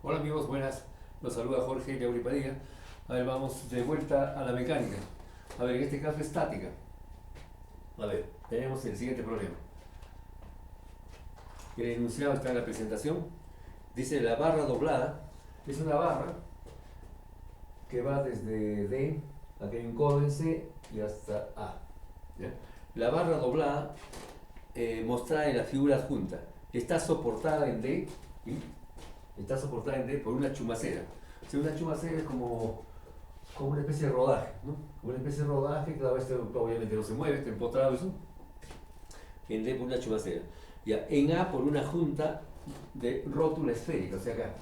Hola amigos, buenas. Los saluda Jorge Yauri Padilla. A ver, vamos de vuelta a la mecánica. A ver, en este caso estática. A ver, tenemos el siguiente problema. El enunciado está en la presentación. Dice la barra doblada. Es una barra que va desde D, aquí hay un codo en C, y hasta A. ¿Ya? La barra doblada, mostrada en la figura adjunta, está soportada en D, ¿sí? Está soportada en D por una chumacera. O sea, una chumacera es como una especie de rodaje, ¿no? Como una especie de rodaje, cada vez obviamente no se mueve, está empotrado eso, en D por una chumacera. Ya, en A por una junta de rótula esférica, o sea acá.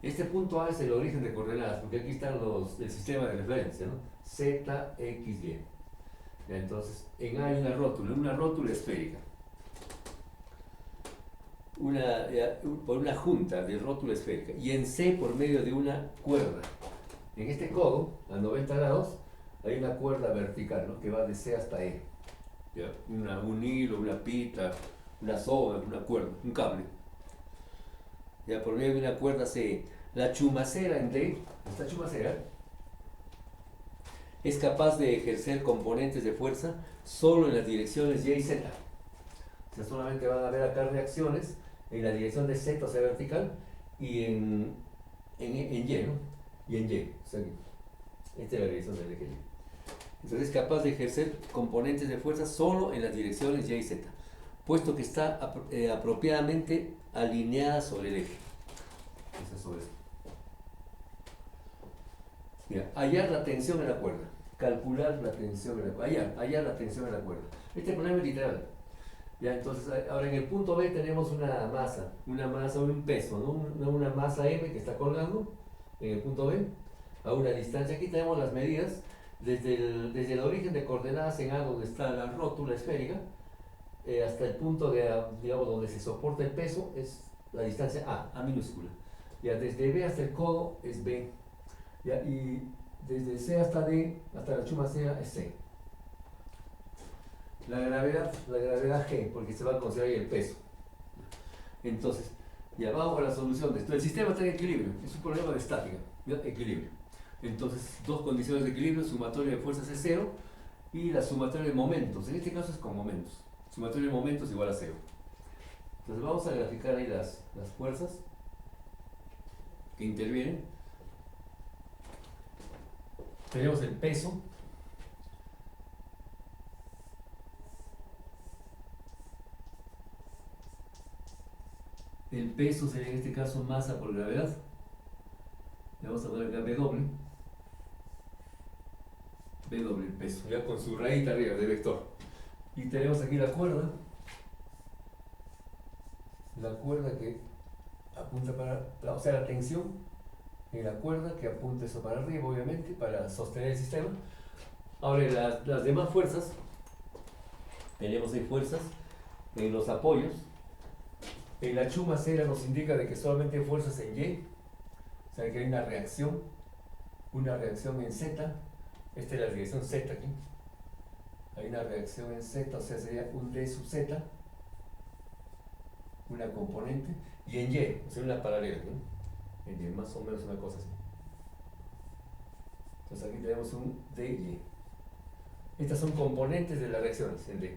Este punto A es el origen de coordenadas, porque aquí están el sistema de referencia, ¿no? Z, X, Y. Ya, entonces, en A hay una rótula esférica. Por una junta de rótula esférica. Y en C por medio de una cuerda. En este codo, a 90 grados, hay una cuerda vertical, ¿no? Que va de C hasta E. ¿Ya? Un hilo, una pita, una soga, una cuerda, un cable. Ya por medio de una cuerda CE. La chumacera en D, esta chumacera, es capaz de ejercer componentes de fuerza solo en las direcciones Y y Z. O sea, solamente van a haber acá reacciones en la dirección de Z, o sea, vertical, y en Y, ¿no? Y en Y, o sea, esta es la dirección del eje Y. Entonces es capaz de ejercer componentes de fuerza solo en las direcciones Y y Z, puesto que está apropiadamente alineada sobre el eje. Eso es sobre eso. Mira, hallar la tensión en la cuerda. Calcular la tensión en la cuerda. Hallar la tensión en la cuerda. Este problema es literal. Ya, entonces, ahora en el punto B tenemos una masa, un peso, ¿no? Una masa M que está colgando en el punto B a una distancia. Aquí tenemos las medidas desde el origen de coordenadas en A, donde está la rótula esférica, hasta el punto de, digamos, donde se soporta el peso, es la distancia A minúscula. Ya, desde B hasta el codo es B. Ya, y desde C hasta D, hasta la chumacera es C. La gravedad G, porque se va a considerar ahí el peso. Entonces, ya vamos a la solución de esto. El sistema está en equilibrio, es un problema de estática, ¿ya? Equilibrio. Entonces, dos condiciones de equilibrio, sumatorio de fuerzas es cero y la sumatoria de momentos. En este caso es con momentos. Sumatorio de momentos igual a cero. Entonces vamos a graficar ahí las fuerzas que intervienen. Tenemos el peso. El peso sería en este caso masa por gravedad. Le vamos a poner acá W. W el peso, ya con su rayita arriba de vector. Y tenemos aquí la cuerda que apunta o sea, la tensión en la cuerda que apunta eso para arriba, obviamente, para sostener el sistema. Ahora, las demás fuerzas, tenemos ahí fuerzas en los apoyos. En la chumacera nos indica de que solamente hay fuerzas en Y, o sea que hay una reacción en Z. Esta es la dirección Z aquí. Hay una reacción en Z, o sea, sería un D sub Z, una componente, y en Y, o sea, una paralela, ¿no? En Y, más o menos una cosa así. Entonces aquí tenemos un DY. Estas son componentes de las reacciones en D.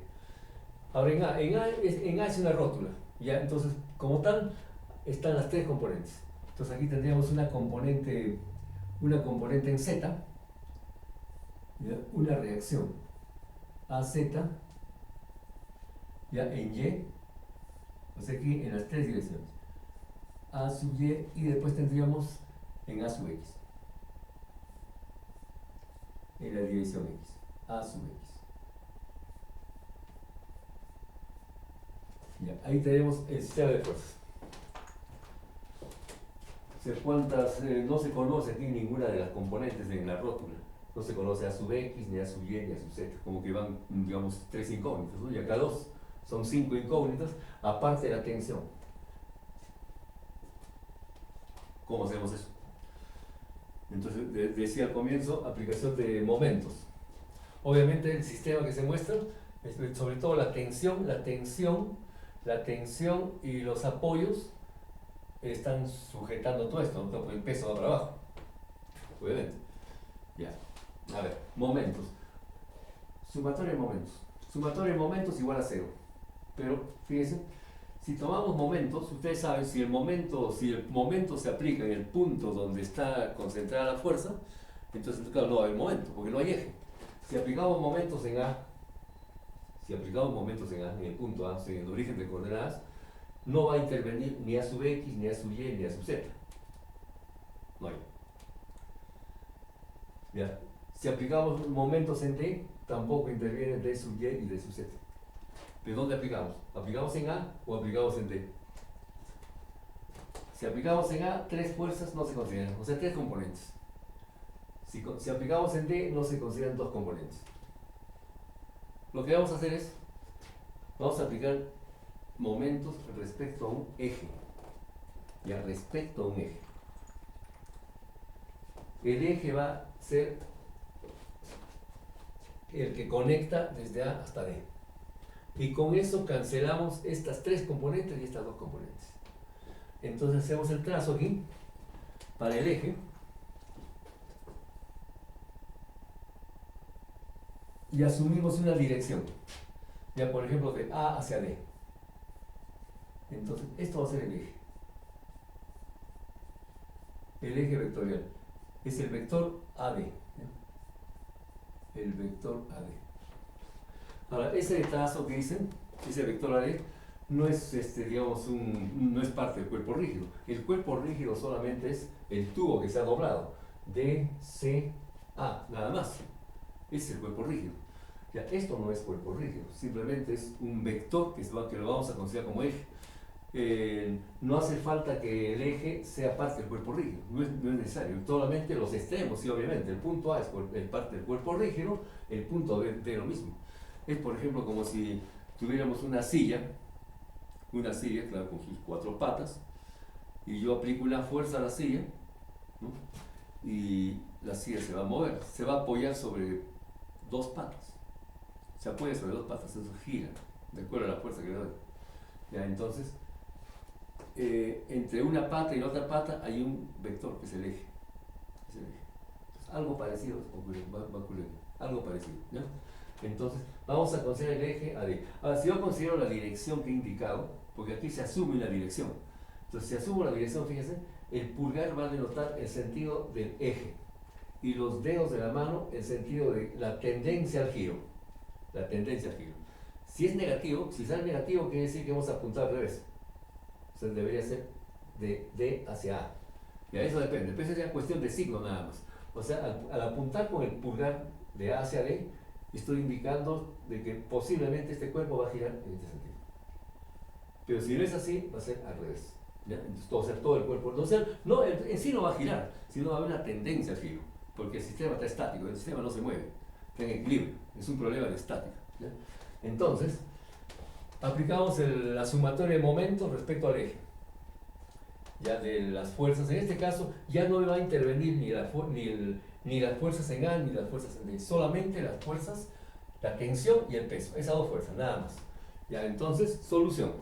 Ahora en A es una rótula. ¿Ya? Entonces, como tal, están las tres componentes. Entonces aquí tendríamos una componente en Z, ¿ya? Una reacción AZ, ya en Y, o sea aquí en las tres direcciones. A sub Y y después tendríamos en A sub X. En la dirección X. A sub X. Ya, ahí tenemos el sistema de fuerzas. O sea, no se conoce aquí ninguna de las componentes en la rótula. No se conoce A sub X, ni A sub Y, ni A sub Z. Como que van, digamos, tres incógnitas, ¿no? Y acá dos. Son cinco incógnitas, aparte de la tensión. ¿Cómo hacemos eso? Entonces, decía al comienzo, aplicación de momentos. Obviamente el sistema que se muestra, sobre todo la tensión y los apoyos, están sujetando todo esto, ¿no? Porque el peso va para abajo, obviamente. Ya. A ver, momentos. Sumatoria de momentos. Sumatoria de momentos igual a cero. Pero, fíjense, si tomamos momentos, ustedes saben, si el momento se aplica en el punto donde está concentrada la fuerza, entonces, claro, no va a haber momento, porque no hay eje. Si aplicamos momentos en A, en el punto A, en el origen de coordenadas, no va a intervenir ni A sub X, ni A sub Y, ni A sub Z. No hay. ¿Ya? Si aplicamos momentos en D, tampoco intervienen D sub Y y D sub Z. ¿De dónde aplicamos? ¿Aplicamos en A o aplicamos en D? Si aplicamos en A, tres fuerzas no se consideran, o sea, tres componentes. Si aplicamos en D, no se consideran dos componentes. Lo que vamos a hacer es, vamos a aplicar momentos respecto a un eje. Ya, respecto a un eje. El eje va a ser el que conecta desde A hasta D. Y con eso cancelamos estas tres componentes y estas dos componentes. Entonces hacemos el trazo aquí para el eje. Y asumimos una dirección. Ya, por ejemplo, de A hacia D. Entonces, esto va a ser el eje. El eje vectorial. Es el vector AD. El vector AD. Ahora, ese trazo que dicen, ese vector AD, no es, digamos, no es parte del cuerpo rígido. El cuerpo rígido solamente es el tubo que se ha doblado. DCA, nada más. Ese es el cuerpo rígido. Ya, esto no es cuerpo rígido, simplemente es un vector que lo vamos a considerar como eje. No hace falta que el eje sea parte del cuerpo rígido, no es necesario, solamente los extremos, sí, obviamente. El punto A es parte del cuerpo rígido, el punto B de lo mismo. Es, por ejemplo, como si tuviéramos una silla, claro, con sus cuatro patas, y yo aplico una fuerza a la silla, ¿no? Y la silla se va a mover, se va a apoyar sobre dos patas. Se apoya sobre dos patas, eso gira, de acuerdo a la fuerza que le doy. ¿Ya? Entonces, entre una pata y la otra pata hay un vector que es el eje. Entonces, algo parecido va ocurriendo, algo parecido. ¿Ya? Entonces, vamos a considerar el eje AD. Ahora, si yo considero la dirección que he indicado, porque aquí se asume una dirección. Entonces, si asumo la dirección, fíjense, el pulgar va a denotar el sentido del eje y los dedos de la mano el sentido de la tendencia al giro. La tendencia al giro. Si es negativo, si sale negativo, quiere decir que vamos a apuntar al revés. O sea, debería ser de D hacia A. Y a eso depende. Pero es cuestión de signo nada más. O sea, al apuntar con el pulgar de A hacia D, estoy indicando de que posiblemente este cuerpo va a girar en este sentido. Pero si no es así, va a ser al revés. ¿Ya? Entonces, todo el cuerpo. Entonces, no, en sí no va a girar, sino va a haber una tendencia al giro. Porque el sistema está estático, el sistema no se mueve, está en equilibrio. Es un problema de estática. ¿Ya? Entonces, aplicamos la sumatoria de momentos respecto al eje. Ya de las fuerzas, en este caso, ya no va a intervenir ni las fuerzas en A ni las fuerzas en D, solamente las fuerzas, la tensión y el peso, esas dos fuerzas, nada más. Ya, entonces, solución.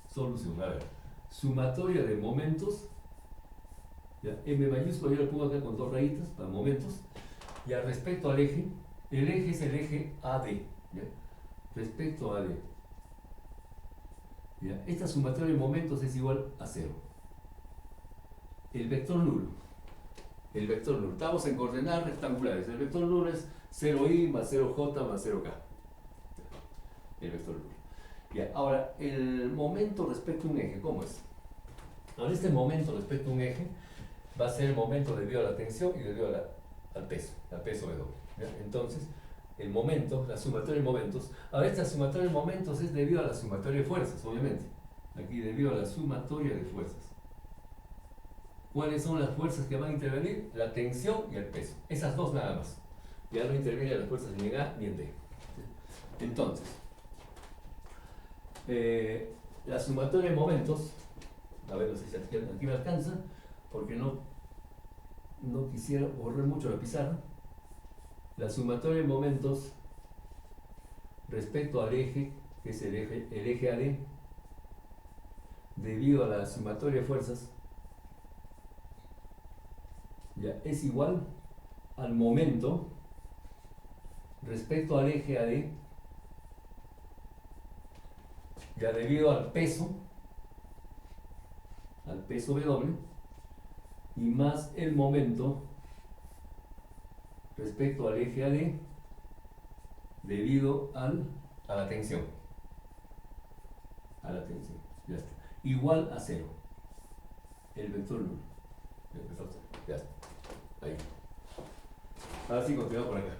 Solución, a ver, sumatoria de momentos, ya, M mayúsculo yo lo pongo acá con dos rayitas para momentos, ya respecto al eje, el eje es el eje AD, ¿ya? Respecto a AD. ¿Ya? Esta sumatoria de momentos es igual a 0. El vector nulo. Estamos en coordenadas rectangulares. El vector nulo es 0i más 0j más 0k. El vector nulo. Ya. Ahora, el momento respecto a un eje, ¿cómo es? Ahora, este momento respecto a un eje va a ser el momento debido a la tensión y debido al peso de doble. ¿Ya? Entonces, el momento, la sumatoria de momentos. Ahora, esta sumatoria de momentos es debido a la sumatoria de fuerzas, obviamente. Aquí debido a la sumatoria de fuerzas. ¿Cuáles son las fuerzas que van a intervenir? La tensión y el peso. Esas dos nada más. Ya no intervienen las fuerzas ni en A ni en D. Entonces, la sumatoria de momentos, a ver, no sé si aquí me alcanza, porque no quisiera borrar mucho la pizarra. La sumatoria de momentos respecto al eje que es el eje AD, debido a la sumatoria de fuerzas, ya es igual al momento respecto al eje AD, ya debido al peso W, y más el momento respecto al eje AD debido a la tensión. Ya está. Igual a 0. El vector nulo. El vector 0. Ya está. Ahí. Ahora sí, continuamos por acá.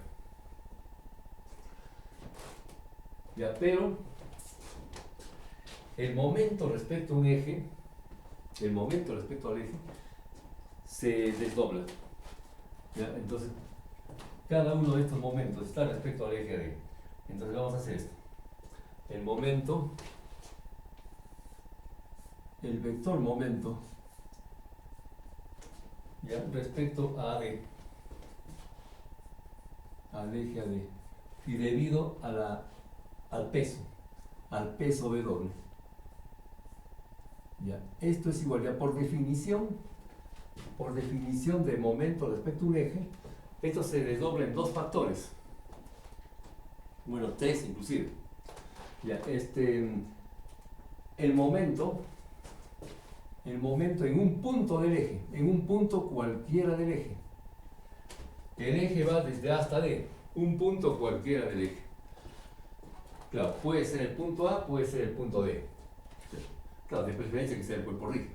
Ya, pero el momento respecto a un eje, el momento respecto al eje, se desdobla. ¿Ya? Entonces, cada uno de estos momentos está respecto al eje AD. Entonces vamos a hacer esto. El momento, el vector momento, ¿ya? Respecto a AD, al eje AD, y debido a al peso W. ¿Ya? Esto es igual, ya por definición de momento respecto a un eje, esto se desdobla en dos factores. Bueno, tres inclusive. Ya, el momento en un punto del eje, en un punto cualquiera del eje. El eje va desde A hasta D, un punto cualquiera del eje. Claro, puede ser el punto A, puede ser el punto D. Claro, de preferencia que sea el cuerpo rígido.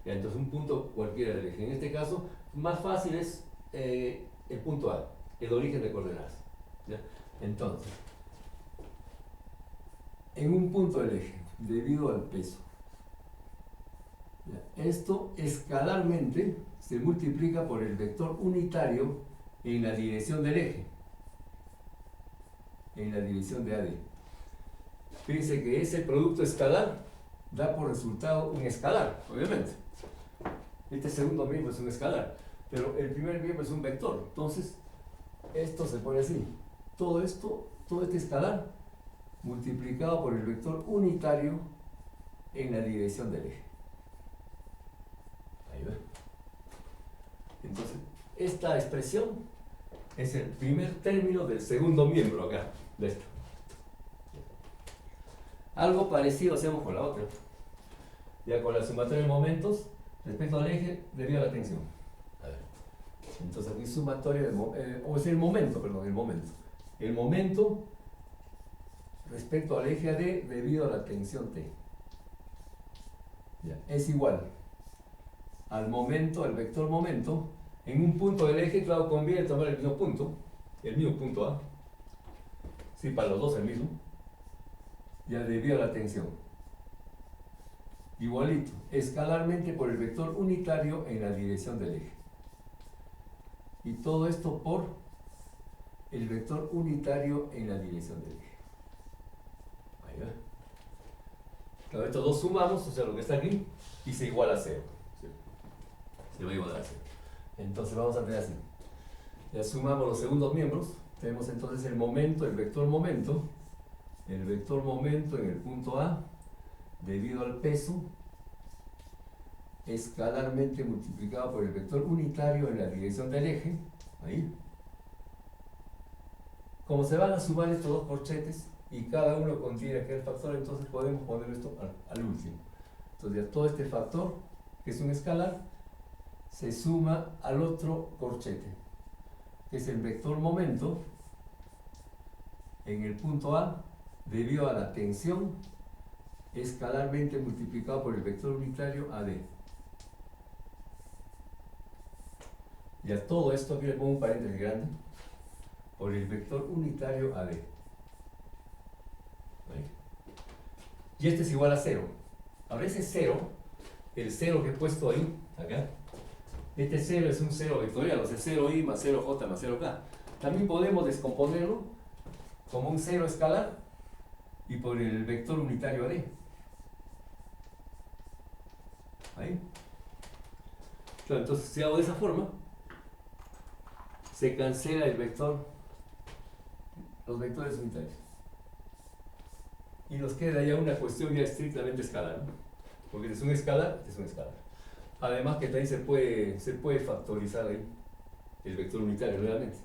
Ya, entonces un punto cualquiera del eje. En este caso, más fácil es el punto A, el origen de coordenadas. ¿Ya? Entonces, en un punto del eje, debido al peso, ¿ya? Esto escalarmente se multiplica por el vector unitario en la dirección del eje, en la dirección de AD. Fíjense que ese producto escalar da por resultado un escalar, obviamente. Este segundo miembro es un escalar, pero el primer miembro es un vector. Entonces, esto se pone así. Todo este escalar multiplicado por el vector unitario en la dirección del eje. Ahí va. Entonces, esta expresión es el primer término del segundo miembro acá, de esto. Algo parecido hacemos con la otra. Ya con la sumatoria de momentos respecto al eje debido a la tensión. A ver. Entonces aquí sumatoria de o es el momento. El momento respecto al eje AD debido a la tensión T. Ya, es igual al momento, al vector momento, en un punto del eje. Claro, conviene tomar el mismo punto A. Sí, para los dos el mismo. Ya debido a la tensión. Igualito, escalarmente por el vector unitario en la dirección del eje. Y todo esto por el vector unitario en la dirección del eje. Ahí va. Claro, estos dos sumamos, o sea, lo que está aquí, y se iguala a 0. ¿Sí? Se va a igualar a 0. Entonces vamos a tener así. Ya sumamos los segundos miembros. Tenemos entonces el momento, el vector momento en el punto A, debido al peso, escalarmente multiplicado por el vector unitario en la dirección del eje. Ahí. Como se van a sumar estos dos corchetes y cada uno contiene aquel factor, entonces podemos poner esto al último. Entonces ya todo este factor, que es un escalar, se suma al otro corchete, que es el vector momento en el punto A, debido a la tensión, escalarmente multiplicado por el vector unitario AD. Ya todo esto, aquí le pongo un paréntesis grande, por el vector unitario AD. ¿Ahí? Y este es igual a 0. Ahora ese 0, el 0 que he puesto ahí, acá, este 0 es un 0 vectorial, o sea, 0i más 0j más 0k. También podemos descomponerlo como un 0 escalar y por el vector unitario AD. Ahí. Claro, entonces si hago de esa forma, se cancela el vector, los vectores unitarios. Y nos queda ya una cuestión ya estrictamente escalar, ¿no? Porque este es un escalar, este es un escalar. Además que también se puede factorizar ahí el vector unitario nuevamente.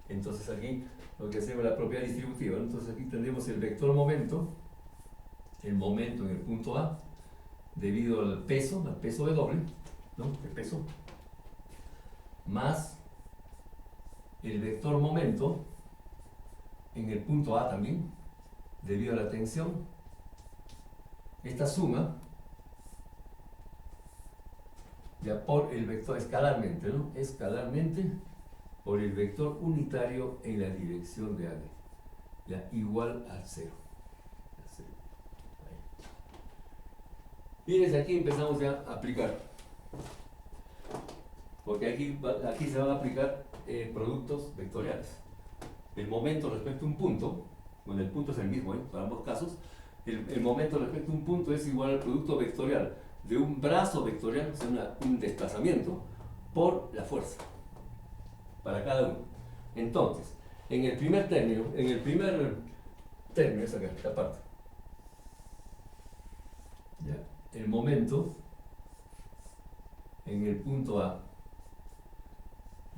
Entonces aquí lo que hacemos es la propiedad distributiva, ¿no? Entonces aquí tendremos el vector momento, el momento en el punto A, debido al peso W, ¿no? El peso, más el vector momento en el punto A también, debido a la tensión. Esta suma, ya por el vector escalarmente, ¿no? Escalarmente por el vector unitario en la dirección de AD, ya igual a 0. Y desde aquí empezamos ya a aplicar, porque aquí se van a aplicar productos vectoriales. El momento respecto a un punto, bueno, el punto es el mismo para ambos casos, el momento respecto a un punto es igual al producto vectorial de un brazo vectorial, o sea, un desplazamiento, por la fuerza, para cada uno. Entonces, en el primer término, es acá, esta parte, ¿ya? El momento en el punto A,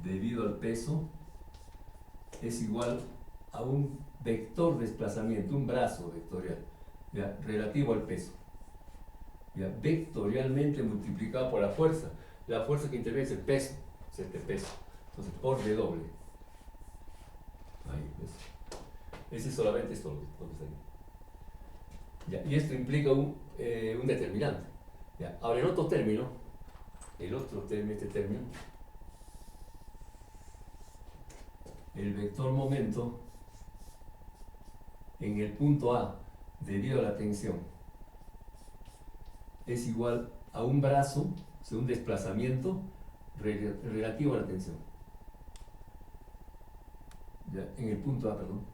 debido al peso, es igual a un vector desplazamiento, un brazo vectorial, ¿ya? Relativo al peso, ¿ya? Vectorialmente multiplicado por la fuerza que interviene es el peso, es este peso, entonces por W. Ahí, ¿ves? Ese es solamente esto lo que está ahí. ¿Ya? Y esto implica un determinante. ¿Ya? Ahora el otro término, este término, el vector momento en el punto A debido a la tensión es igual a un brazo, o sea, un desplazamiento relativo a la tensión. ¿Ya? En el punto A, perdón.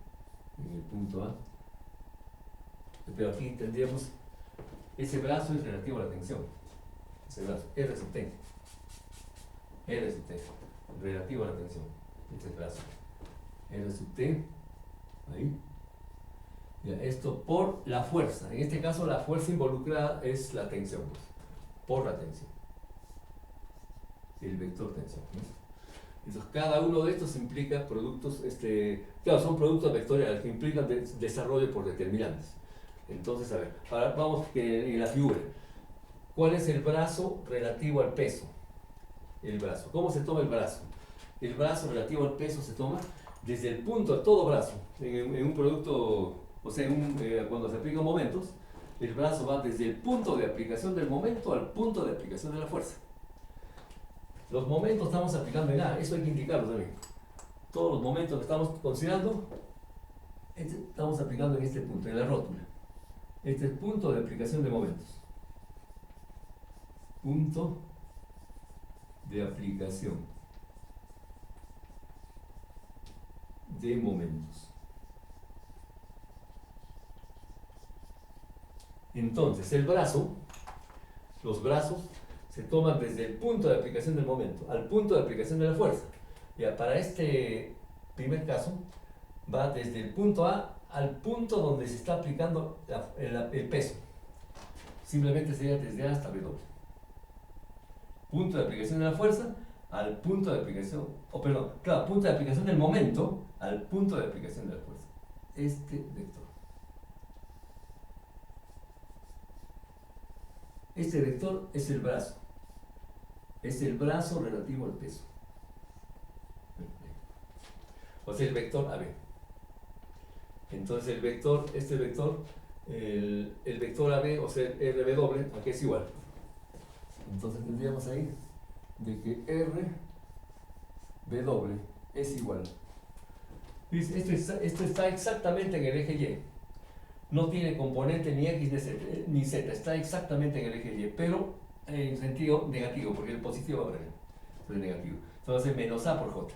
En el punto A. Pero aquí tendríamos, ese brazo es relativo a la tensión. Ese brazo, R sub T. R sub T, relativo a la tensión. Este brazo. R sub T, ahí. Ya, esto por la fuerza. En este caso la fuerza involucrada es la tensión, pues, por la tensión. El vector tensión, ¿no? Entonces cada uno de estos implica productos, claro, son productos vectoriales que implican desarrollo por determinantes. Entonces, a ver, ahora vamos en la figura. ¿Cuál es el brazo relativo al peso? El brazo. ¿Cómo se toma el brazo? El brazo relativo al peso se toma desde el punto de todo brazo. En un producto, o sea, cuando se aplican momentos, el brazo va desde el punto de aplicación del momento al punto de aplicación de la fuerza. Los momentos estamos aplicando en A, eso hay que indicarlo también. Todos los momentos que estamos considerando, estamos aplicando en este punto, en la rótula. Este es el punto de aplicación de momentos. Punto de aplicación de momentos. Entonces, los brazos se toman desde el punto de aplicación del momento al punto de aplicación de la fuerza. Ya, para este primer caso, va desde el punto A al punto donde se está aplicando el peso. Simplemente sería desde A hasta W. Punto de aplicación de la fuerza al punto de aplicación, punto de aplicación del momento al punto de aplicación de la fuerza. Este vector. Este vector es el brazo. Es el brazo relativo al peso. O sea, el vector AB. Entonces el vector, el vector AB, o sea, RW, aquí es igual. Entonces tendríamos ahí de que RW es igual. Esto está exactamente en el eje Y. No tiene componente ni X ni Z, está exactamente en el eje Y, pero en sentido negativo, porque el positivo va a venir, es negativo. Entonces menos A por J.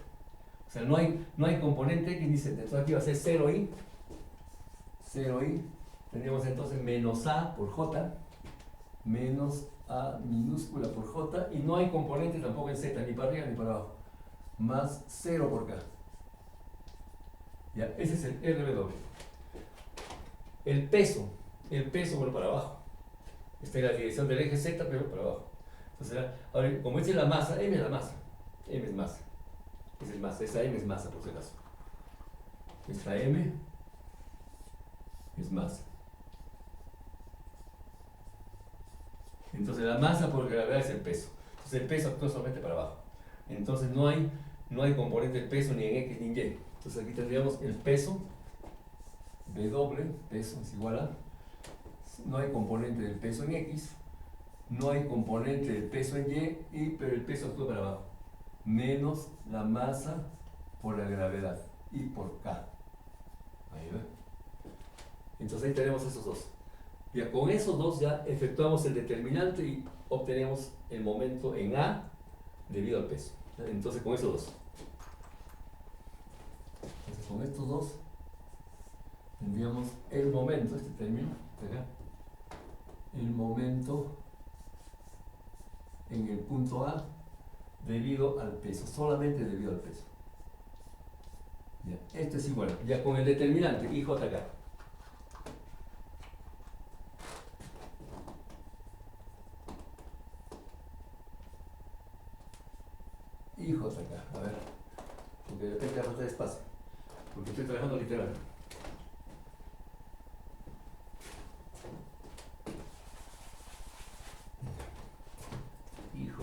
O sea, no hay componente X ni Z. Entonces aquí va a ser 0i. 0i. Tendríamos entonces menos A por J. Menos A minúscula por J. Y no hay componente tampoco en Z, ni para arriba ni para abajo. Más 0 por K. Ya, ese es el RW. El peso, bueno, para abajo. Está en la dirección del eje Z, pero para abajo. Entonces, ahora, como esta es la masa, M es la masa. M es masa. Esa es masa, esa M es masa, por si acaso. Esta M es masa. Entonces la masa por gravedad es el peso. Entonces el peso actúa solamente para abajo. Entonces no hay componente de peso ni en X ni en Y. Entonces aquí tendríamos el peso, W, peso es igual a, no hay componente del peso en X, no hay componente del peso en Y, pero el peso actúa para abajo. Menos la masa por la gravedad, I por K. Ahí ve. Entonces ahí tenemos esos dos. Ya con esos dos ya efectuamos el determinante y obtenemos el momento en A debido al peso. Entonces con esos dos. Entonces con estos dos tendríamos el momento, este término, acá, el momento en el punto A debido al peso, solamente debido al peso. Ya, esto es igual, ya con el determinante, IJK. IJK, a ver, porque de repente falta espacio, porque estoy trabajando literal. IJK.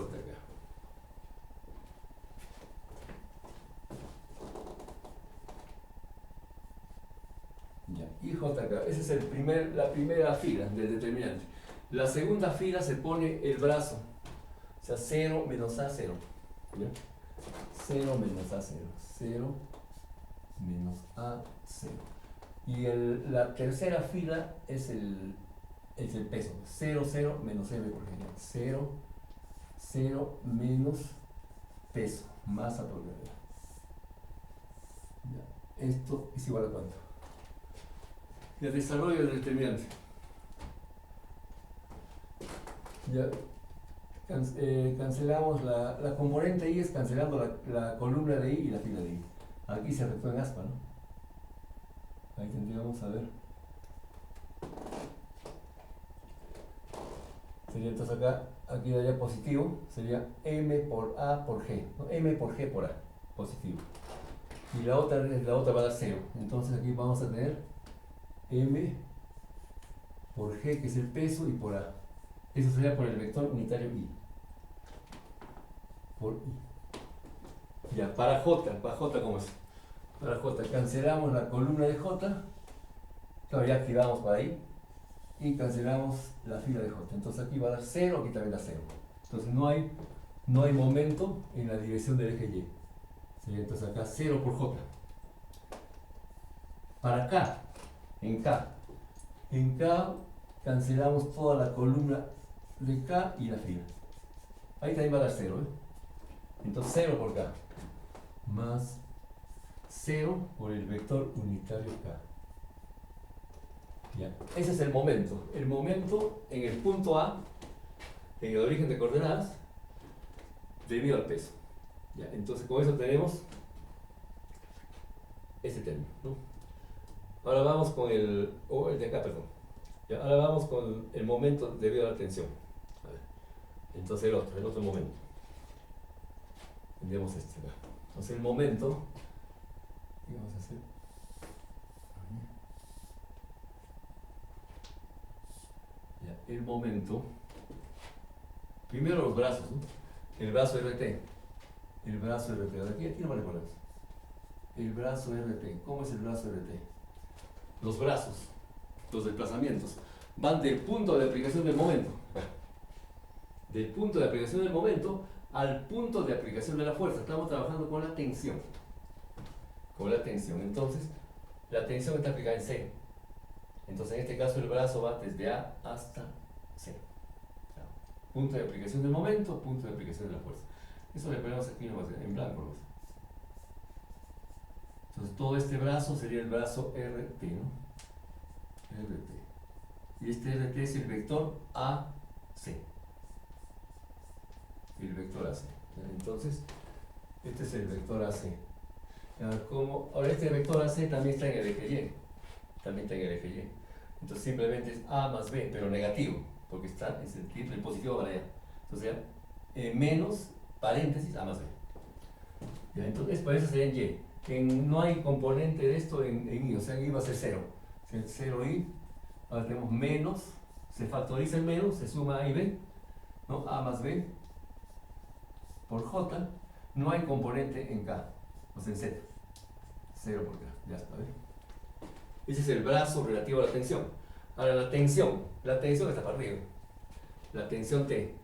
Ya, IJK, esa es la primera fila del determinante. La segunda fila se pone el brazo, o sea, 0 menos A, 0. ¿Ya? 0 menos A0, 0 menos A0. Y la tercera fila es el peso, 0, 0 menos M por ejemplo, 0, 0 menos peso, masa por gravedad. Ya. Esto es igual a cuánto. Y el desarrollo del determinante. Ya. Cancelamos la componente I, es cancelando la columna de I y la fila de I. Aquí se efectúa en aspa, ¿no? Ahí tendríamos, a ver. Sería entonces acá, aquí daría positivo, sería M por A por G, ¿no? M por G por A, positivo. Y la otra va a dar 0. Entonces aquí vamos a tener M por G, que es el peso, y por A. Eso sería por el vector unitario I. Por I. Ya, para J, ¿cómo es? Para J, cancelamos la columna de J, claro, ya activamos para ahí, y cancelamos la fila de J. Entonces aquí va a dar 0, aquí también da 0. Entonces no hay momento en la dirección del eje Y. Sería entonces acá 0 por J. Para K, en K cancelamos toda la columna de K y la fila. Ahí también va a dar 0, ¿eh? Entonces 0 por K más 0 por el vector unitario K. Ya. Ese es el momento. El momento en el punto A, en el origen de coordenadas, debido al peso. Ya. Entonces con eso tenemos este término, ¿no? Ahora vamos con el de acá, perdón. Ya. Ahora vamos con el momento debido a la tensión. A ver. Entonces el otro momento. Tendríamos este acá. Entonces el momento, ¿qué vamos a hacer? Ya, el momento, primero los brazos, ¿no? El brazo RT, aquí no me recuerdas. El brazo RT, ¿cómo es el brazo RT? Los brazos, los desplazamientos, van del punto de aplicación del momento, del punto de aplicación del momento al punto de aplicación de la fuerza. Estamos trabajando con la tensión. Entonces, la tensión está aplicada en C. Entonces, en este caso, el brazo va desde A hasta C. Punto de aplicación del momento, punto de aplicación de la fuerza. Eso le ponemos aquí en blanco, ¿no? Entonces, todo este brazo sería el brazo RT, ¿no? RT. Y este RT es el vector AC. El vector AC. Entonces, este es el vector AC. Ahora este vector AC también está en el eje Y. Entonces simplemente es A más B, pero negativo, porque está, es el positivo para allá. Entonces menos paréntesis A más B. ¿Ya? Entonces por eso sería en Y. No hay componente de esto en I, o sea en I va a ser 0. O sea, 0I, ahora tenemos menos, se factoriza el menos, se suma A y B, ¿no? A más B por J, no hay componente en K, o sea en Z. 0 por K, ya está, ¿ves? Ese es el brazo relativo a la tensión. Ahora la tensión está para arriba. La tensión T,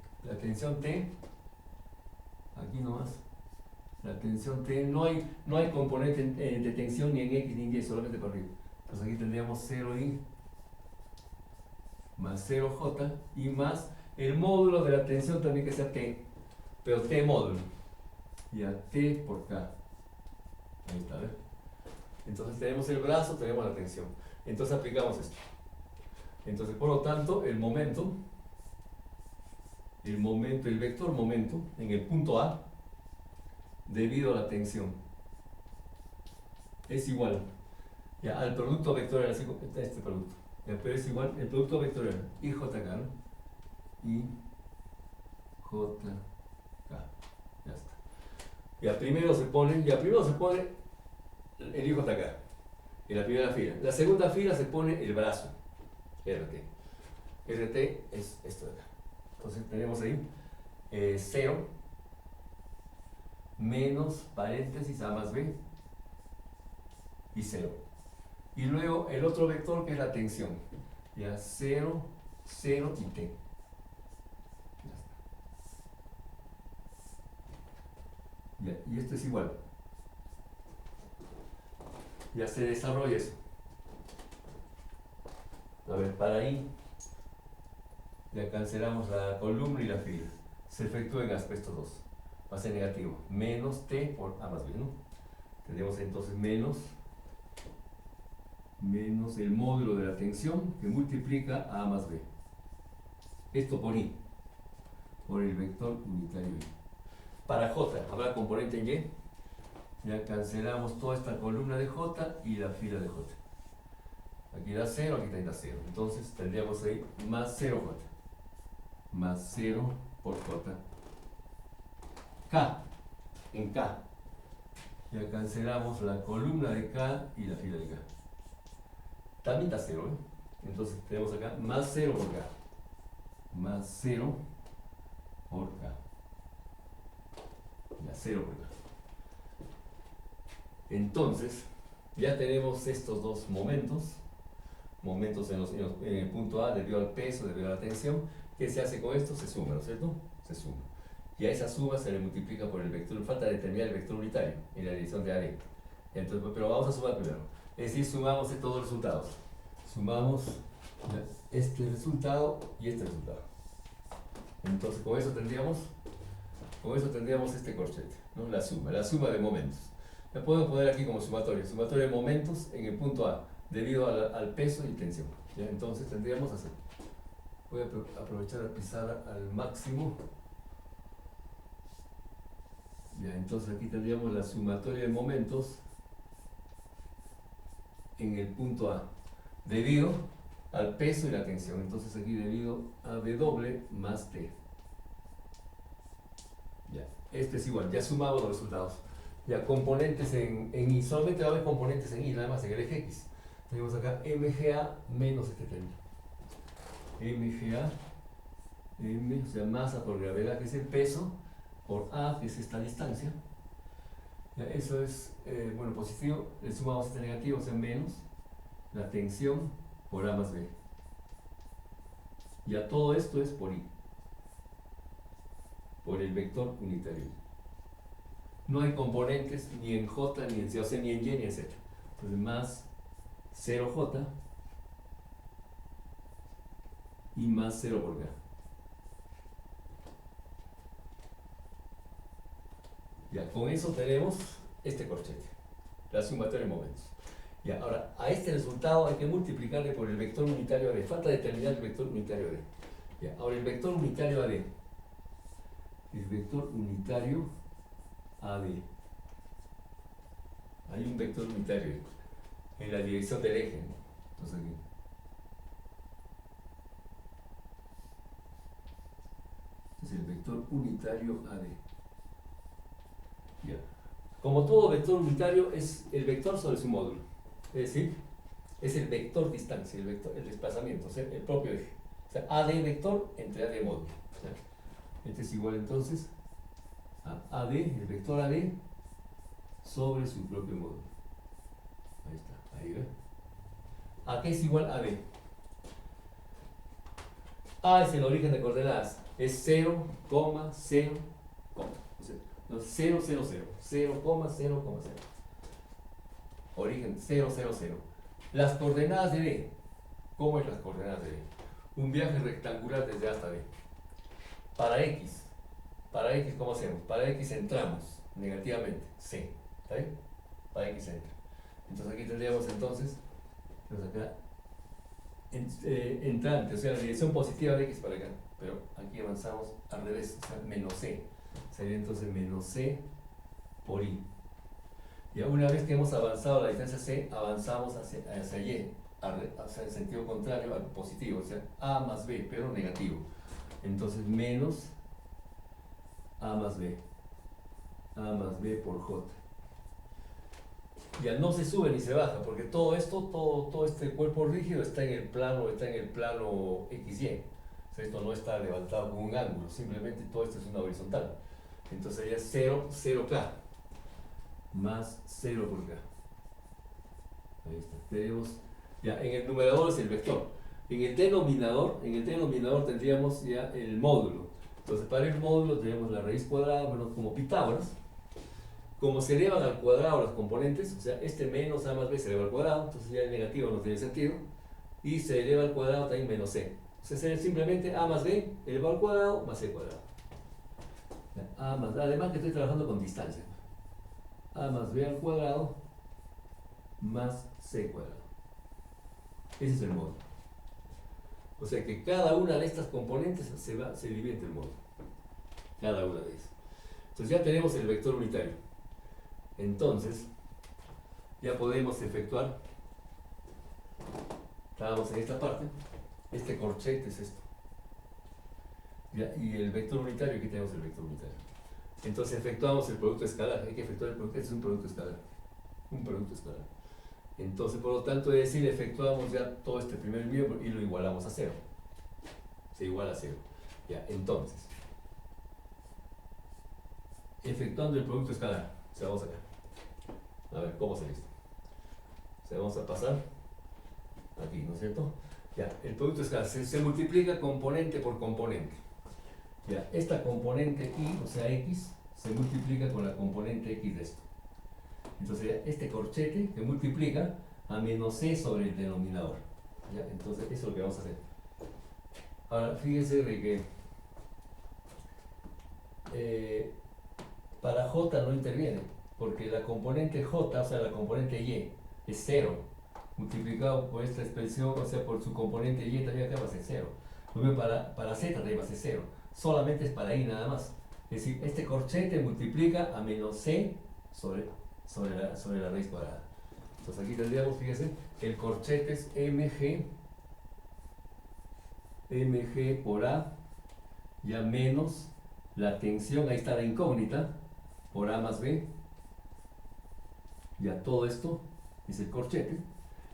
aquí nomás. La tensión T, no hay componente de tensión ni en X ni en Y, solamente para arriba. Entonces aquí tendríamos 0I más 0J y más el módulo de la tensión también que sea T, pero T módulo. Y a T por K. Ahí está, ¿ves? Entonces tenemos el brazo, tenemos la tensión. Entonces aplicamos esto. Entonces, por lo tanto, el vector momento en el punto A, debido a la tensión, es igual ya, al producto vectorial, así como este producto. Ya, pero es igual, el producto vectorial, IJK, ¿no? IJK. Ya está. Ya primero se pone el IJK en la primera fila. La segunda fila se pone el brazo, RT. RT es esto de acá. Entonces tenemos ahí 0 menos paréntesis A más B y 0. Y luego el otro vector que es la tensión. Ya 0, 0 y T. Ya está. Ya, y esto es igual. Ya se desarrolla eso. A ver, para ahí ya cancelamos la columna y la fila. Se efectúa en aspecto 2. Va a ser negativo. Menos T por A más B, ¿no? Tendríamos entonces menos el módulo de la tensión que multiplica a más B. Esto por I, por el vector unitario I. Para J, habrá componente en Y. Ya cancelamos toda esta columna de J y la fila de J. Aquí da 0, aquí también da 0. Entonces tendríamos ahí más 0J. Más 0 por J. K, en K. Ya cancelamos la columna de K y la fila de K. También da 0, ¿eh? Entonces tenemos acá más 0 por K. Más 0 por K. Ya 0 por K. Entonces, ya tenemos estos dos momentos en el punto A debido al peso, debido a la tensión. ¿Qué se hace con esto? Se suma, ¿no es cierto? Se suma. Y a esa suma se le multiplica por el vector, falta determinar el vector unitario en la dirección de AD. Entonces, pero vamos a sumar primero. Es decir, sumamos estos dos resultados. Sumamos este resultado y este resultado. Entonces, con eso tendríamos este corchete, ¿no? La suma de momentos. La podemos poner aquí como sumatorio de momentos en el punto A, debido al peso y tensión. ¿Ya? Entonces tendríamos así. Voy a aprovechar la pizarra al máximo. Ya, entonces aquí tendríamos la sumatoria de momentos en el punto A, debido al peso y la tensión. Entonces aquí debido a W más T. Ya, este es igual, ya sumamos los resultados. Ya, componentes en I, solamente va a haber componentes en I, nada más en el eje X. Tenemos acá MGA menos este término. MGA, o sea, masa por gravedad, que es el peso, por A, que es esta distancia. Ya, eso es, bueno, positivo, le sumamos este negativo, o sea, menos la tensión por A más B. Ya todo esto es por I, por el vector unitario. No hay componentes ni en J, ni en C, o sea, ni en Y, ni en Z. Entonces, más 0J y más 0 por K. Ya, con eso tenemos este corchete, la sumatoria de momentos. Ya, ahora, a este resultado hay que multiplicarle por el vector unitario AD. Falta determinar el vector unitario AD. Ya, ahora el vector unitario AD. El vector unitario AD. Hay un vector unitario en la dirección del eje, ¿no? Entonces aquí. el vector unitario AD. Ya. Como todo vector unitario es el vector sobre su módulo, es decir, es el vector distancia, el desplazamiento, o sea, el propio eje. O sea, AD vector entre AD módulo. ¿Ya? Este es igual entonces a AD, el vector AD, sobre su propio módulo. Ahí está, ahí ve. ¿A qué es igual a B? A es el origen de coordenadas, es 0, 0, o sea, 0, 0, 0, 0, 0, 0. Origen 0, 0, 0. Las coordenadas de B, ¿cómo es las coordenadas de B? Un viaje rectangular desde A hasta B. Para X, ¿cómo hacemos? Para X entramos negativamente, C, ¿está bien? Para X entra. Entonces aquí tendríamos entonces, acá, entrante, o sea, la dirección positiva de X para acá, pero aquí avanzamos al revés, o sea, menos C. Sería entonces menos C por I. Y una vez que hemos avanzado la distancia C, avanzamos hacia Y, hacia el sentido contrario al positivo, o sea, A más B, pero negativo. Entonces menos A más B por J. Ya no se sube ni se baja, porque todo esto, todo este cuerpo rígido está en el plano XY. O sea, esto no está levantado con un ángulo, simplemente todo esto es una horizontal. Entonces ya es 0, 0K, más 0 por K. Ahí está. Tenemos, ya en el numerador es el vector. En el denominador tendríamos ya el módulo. Entonces para el módulo tenemos la raíz cuadrada, bueno, como Pitágoras. Como se elevan al cuadrado los componentes, o sea, este menos A más B se eleva al cuadrado, entonces ya el negativo no tiene sentido, y se eleva al cuadrado también menos C. Entonces sería simplemente A más B elevado al cuadrado más C cuadrado. A más, además que estoy trabajando con distancia. A más B al cuadrado más C cuadrado. Ese es el módulo. O sea que cada una de estas componentes se divide entre el módulo. Cada una de ellas. Entonces ya tenemos el vector unitario. Entonces, ya podemos efectuar, estábamos en esta parte, este corchete es esto. Ya, y el vector unitario, aquí tenemos el vector unitario. Entonces efectuamos el producto escalar, hay que efectuar el producto, este es un producto escalar. Entonces, por lo tanto, es decir, efectuamos ya todo este primer miembro y lo igualamos a 0. Se iguala a 0. Ya, entonces, efectuando el producto escalar, o sea, vamos acá. A ver, ¿cómo se listo? O sea, vamos a pasar aquí, ¿no es cierto? Ya, el producto escalar se multiplica componente por componente. Ya, esta componente Y, o sea X, se multiplica con la componente X de esto. Entonces, ya, este corchete se multiplica a menos C sobre el denominador. Ya, entonces, eso es lo que vamos a hacer. Ahora, fíjense de que para J no interviene, porque la componente J, o sea, la componente Y, es 0. Multiplicado por esta expresión, o sea, por su componente Y también acá va a ser 0. Luego para Z también va a ser 0. Solamente es para Y nada más. Es decir, este corchete multiplica a menos C sobre la raíz cuadrada. Entonces aquí tendríamos, fíjense, que el corchete es mg por A, ya menos la tensión, ahí está la incógnita, por A más B. Ya todo esto es el corchete,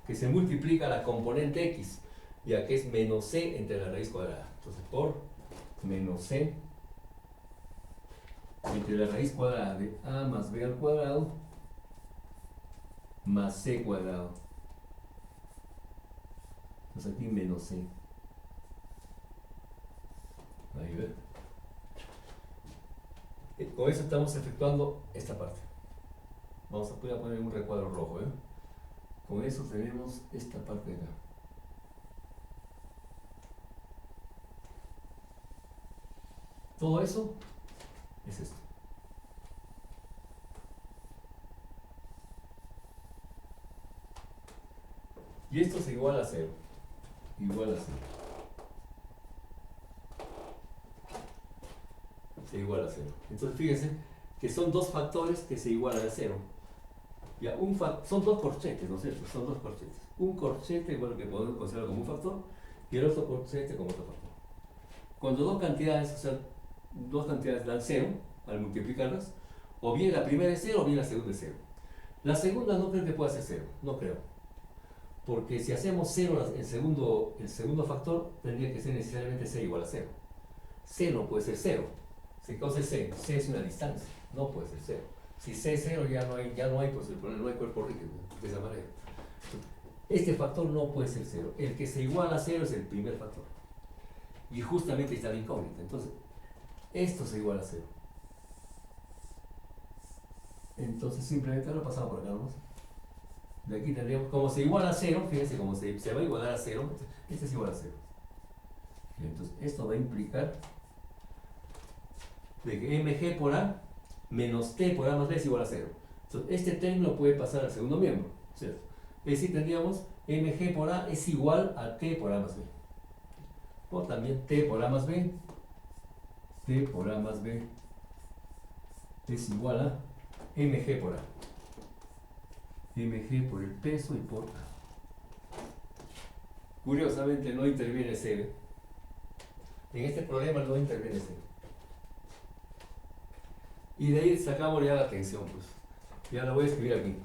que se multiplica a la componente X, ya que es menos C entre la raíz cuadrada. Entonces por menos C entre la raíz cuadrada de A más B al cuadrado más C cuadrado. Entonces aquí menos C. Ahí ve. Con eso estamos efectuando esta parte. Voy a poner un recuadro rojo. Con eso tenemos esta parte de acá. Todo eso es esto. Y esto se iguala a 0. Igual a 0. Se iguala a 0. Entonces fíjense que son dos factores que se igualan a 0. Ya, son dos corchetes, ¿no es cierto? Son dos corchetes. Un corchete, bueno, que podemos considerar como un factor, y el otro corchete como otro factor. Cuando dos cantidades, o sea, dos cantidades dan 0 al multiplicarlas, o bien la primera es 0 o bien la segunda es 0. La segunda no creo que pueda ser 0, no creo. Porque si hacemos 0 el segundo factor, tendría que ser necesariamente c igual a 0. C no puede ser 0. ¿Qué cosa es c? C es una distancia, no puede ser 0. Si c es 0 ya no hay pues el problema, no hay cuerpo rígido de esa manera. Este factor no puede ser 0. El que se iguala a 0 es el primer factor. Y justamente está la incógnita. Entonces, esto se iguala a 0. Entonces simplemente lo pasamos por acá nomás. De aquí tendríamos, como se iguala a 0, fíjense, como se va a igualar a 0, este es igual a 0. Entonces, esto va a implicar de que mg por a menos t por a más b es igual a 0. Entonces, este término puede pasar al segundo miembro, ¿cierto? Es decir, tendríamos mg por a es igual a t por a más b. O también t por a más b, t por a más b es igual a mg por a. mg por el peso y por a. Curiosamente no interviene c. En este problema no interviene c. Y de ahí sacamos ya la tensión, pues. Ya la voy a escribir aquí.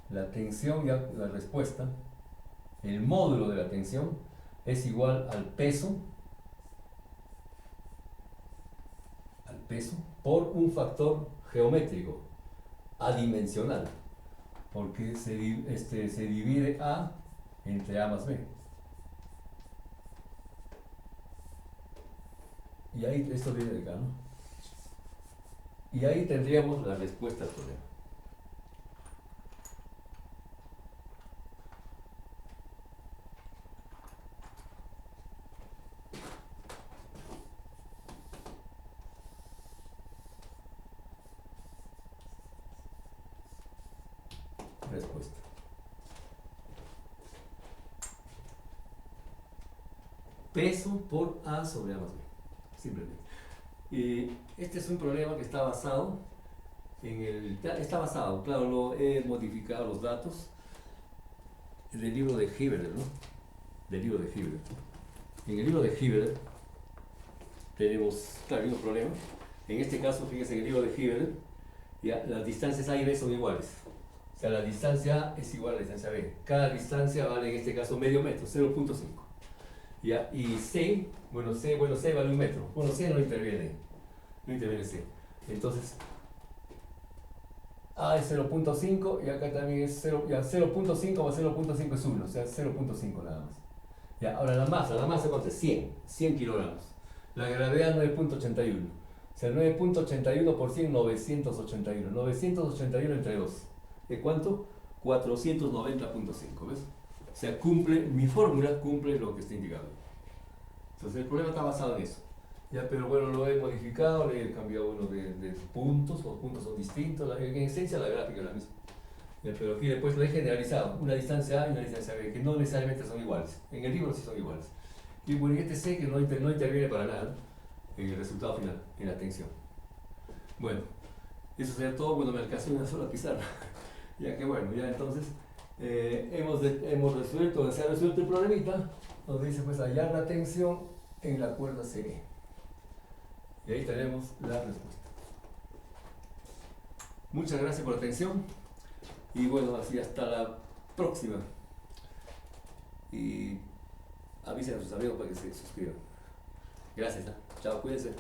La tensión, ya la respuesta, el módulo de la tensión es igual al peso por un factor geométrico adimensional, porque se divide a entre a más b. Y ahí esto viene de acá, ¿no? Y ahí tendríamos la respuesta al problema. Respuesta. Peso por a sobre a más b. Simplemente. Y este es un problema que está basado claro, lo he modificado los datos del libro de Hibbeler, ¿no? Del libro de Hibbeler. En el libro de Hibbeler tenemos, claro, el mismo problema. En este caso, fíjense, en el libro de Hibbeler, ya, las distancias A y B son iguales. O sea, la distancia A es igual a la distancia B. Cada distancia vale en este caso medio metro, 0.5. ¿Ya? Y C vale 1 metro. Bueno, C no interviene C. Entonces, A es 0.5 y acá también es 0, ya 0.5 más 0.5 es 1, o sea, 0.5 nada más. Ya, ahora la masa ¿cuánto es? 100 kilogramos. La gravedad 9.81. O sea, 9.81 por 100, 981. 981 entre 2. ¿De cuánto? 490.5, ¿ves? O sea, mi fórmula cumple lo que está indicado. Entonces el problema está basado en eso. Ya, pero bueno, lo he modificado, le he cambiado uno de puntos, los puntos son distintos, en esencia la gráfica es la misma. Ya, pero aquí después lo he generalizado, una distancia A y una distancia B, que no necesariamente son iguales. En el libro sí son iguales. Y bueno, este C que no interviene para nada en el resultado final, en la tensión. Bueno, eso sería todo. Bueno, me alcanzó una sola pizarra. Ya que bueno, ya entonces se ha resuelto el problemita. Nos dice pues hallar la tensión en la cuerda CE. Y ahí tenemos la respuesta. Muchas gracias por la atención. Y bueno, así hasta la próxima. Y avisen a sus amigos para que se suscriban. Gracias. Chao, cuídense.